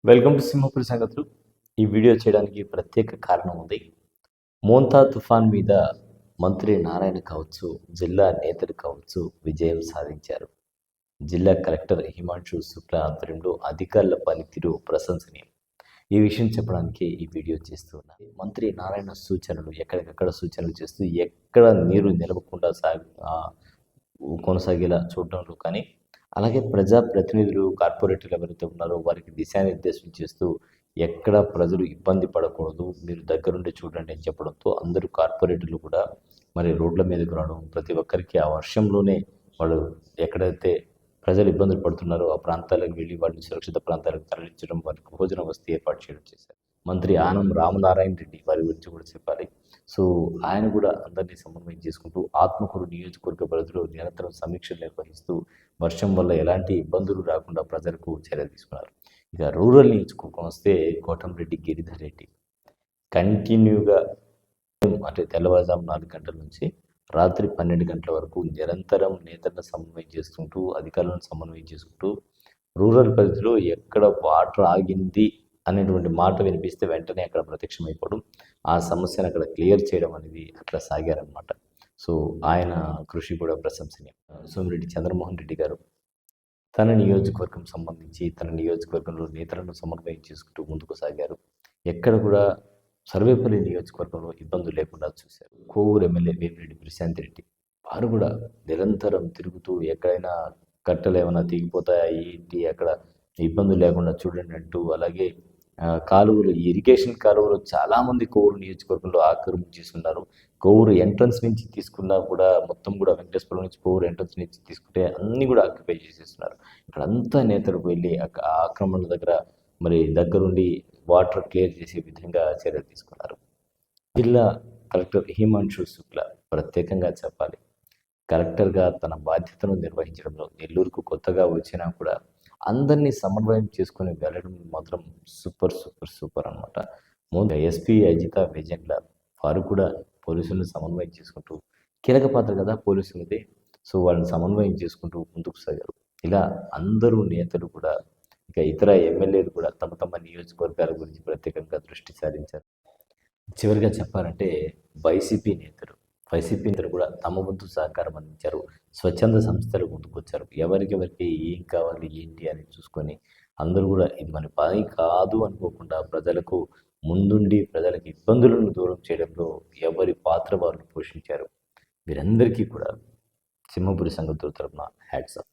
Welcome to Simhapuri సంగతులు. ఈ video చేయడానికి ప్రత్యేక కారణం ఉంది. మోంతా తుఫాన్ మీద మంత్రి నారాయణ కావచ్చు, జిల్లా నేతలు కావచ్చు విజయం సాధించారు. జిల్లా కలెక్టర్ హిమాంశు శుక్లా ఆధ్వర్యంలో అధికారుల పనితీరు ప్రశంసనీయం. ఈ విషయం చెప్పడానికి ఈ వీడియో చేస్తున్నాను. మంత్రి నారాయణ సూచనలు ఎక్కడికక్కడ సూచనలు చేస్తూ ఎక్కడ నీరు నిలవకుండా కొనసాగేలా చూడడంలో కానీ, అలాగే ప్రజాప్రతినిధులు, కార్పొరేటర్లు ఎవరైతే ఉన్నారో వారికి దిశానిర్దేశం చేస్తూ ఎక్కడ ప్రజలు ఇబ్బంది పడకూడదు, మీరు దగ్గరుండి చూడండి అని చెప్పడంతో అందరూ కార్పొరేటర్లు కూడా మరి రోడ్ల మీదకు రావడం, ప్రతి ఒక్కరికి ఆ వర్షంలోనే వాళ్ళు ఎక్కడైతే ప్రజలు ఇబ్బందులు పడుతున్నారో ఆ ప్రాంతాలకు వెళ్ళి వాటిని సురక్షిత ప్రాంతాలకు తరలించడం, వారికి భోజన వసతి ఏర్పాటు చేయడం చేశారు. మంత్రి ఆనం రామనారాయణ రెడ్డి వారి గురించి కూడా చెప్పాలి. సో ఆయన కూడా అందరినీ సమన్వయం చేసుకుంటూ ఆత్మకూరు నియోజకవర్గ పరిధిలో నిరంతరం సమీక్షలు నిర్వహిస్తూ వర్షం వల్ల ఎలాంటి ఇబ్బందులు రాకుండా ప్రజలకు చర్యలు తీసుకున్నారు. ఇక రూరల్ నియోజకవర్గం వస్తే కోటంరెడ్డి గిరిధర్ రెడ్డి కంటిన్యూగా అంటే తెల్లవారుజాము 4 గంటల నుంచి రాత్రి 12 గంటల వరకు నిరంతరం నేతలను సమన్వయం చేసుకుంటూ, అధికారులను సమన్వయం చేసుకుంటూ రూరల్ పరిధిలో ఎక్కడ వాటర్ ఆగింది అనేటువంటి మాట వినిపిస్తే వెంటనే అక్కడ ప్రత్యక్షమైపోవడం, ఆ సమస్యను అక్కడ క్లియర్ చేయడం అనేది అట్లా సాగారనమాట. సో ఆయన కృషి కూడా ప్రశంసనీయం. సోమిరెడ్డి చంద్రమోహన్ రెడ్డి గారు తన నియోజకవర్గం సంబంధించి తన నియోజకవర్గంలో నేతలను సమన్వయం చేసుకుంటూ ముందుకు సాగారు. ఎక్కడ కూడా సర్వేపల్లి నియోజకవర్గంలో ఇబ్బందులు లేకుండా చూశారు. కోవూరు ఎమ్మెల్యే వేమిరెడ్డి ప్రశాంత్ రెడ్డి వారు కూడా నిరంతరం తిరుగుతూ ఎక్కడైనా కట్టలు ఏమైనా తెగిపోతాయా ఏంటి, అక్కడ ఇబ్బందులు లేకుండా చూడండి అంటూ, అలాగే కాలువలు, ఇరిగేషన్ కాలువలు చాలామంది కోవూరు నియోజకవర్గంలో ఆక్రమించేస్తున్నారు. కోవూరు ఎంట్రన్స్ నుంచి తీసుకున్నా కూడా మొత్తం కూడా వెంకటేశ్వరం నుంచి కోవూరు ఎంట్రన్స్ నుంచి తీసుకుంటే అన్నీ కూడా ఆక్యుపై చేసేస్తున్నారు. ఇక్కడ అంతా నేతలకు వెళ్ళి ఆ ఆక్రమణ దగ్గర మరి దగ్గరుండి వాటర్ క్లియర్ చేసే విధంగా చర్యలు తీసుకున్నారు. జిల్లా కలెక్టర్ హిమాంశు శుక్లా ప్రత్యేకంగా చెప్పాలి, కలెక్టర్గా తన బాధ్యతను నిర్వహించడంలో నెల్లూరుకు కొత్తగా వచ్చినా కూడా అందరినీ సమన్వయం చేసుకుని వెళ్ళడం మాత్రం సూపర్ సూపర్ సూపర్ అనమాట. ముందు ఎస్పీ అజిత విజయంల వారు కూడా పోలీసులను సమన్వయం చేసుకుంటూ, కీలక పాత్ర కదా పోలీసులది, సో వాళ్ళని సమన్వయం చేసుకుంటూ ముందుకు సాగారు. ఇలా అందరూ నేతలు కూడా, ఇక ఇతర ఎమ్మెల్యేలు కూడా తమ తమ నియోజకవర్గాల గురించి ప్రత్యేకంగా దృష్టి సారించారు. చివరిగా చెప్పాలంటే వైసీపీ నేతలు కూడా తమ వంతు సహకారం అందించారు. స్వచ్ఛంద సంస్థలు ముందుకొచ్చారు. ఎవరికెవరికి ఏం కావాలి ఏంటి అని చూసుకొని అందరూ కూడా ఇది మన పని కాదు అనుకోకుండా ప్రజలకు ముందుండి ప్రజలకు ఇబ్బందులను దూరం చేయడంలో ఎవరి పాత్ర వారు పోషించారు. వీరందరికీ కూడా సింహపురి సంగతుల తరపున హ్యాట్స్ ఆఫ్.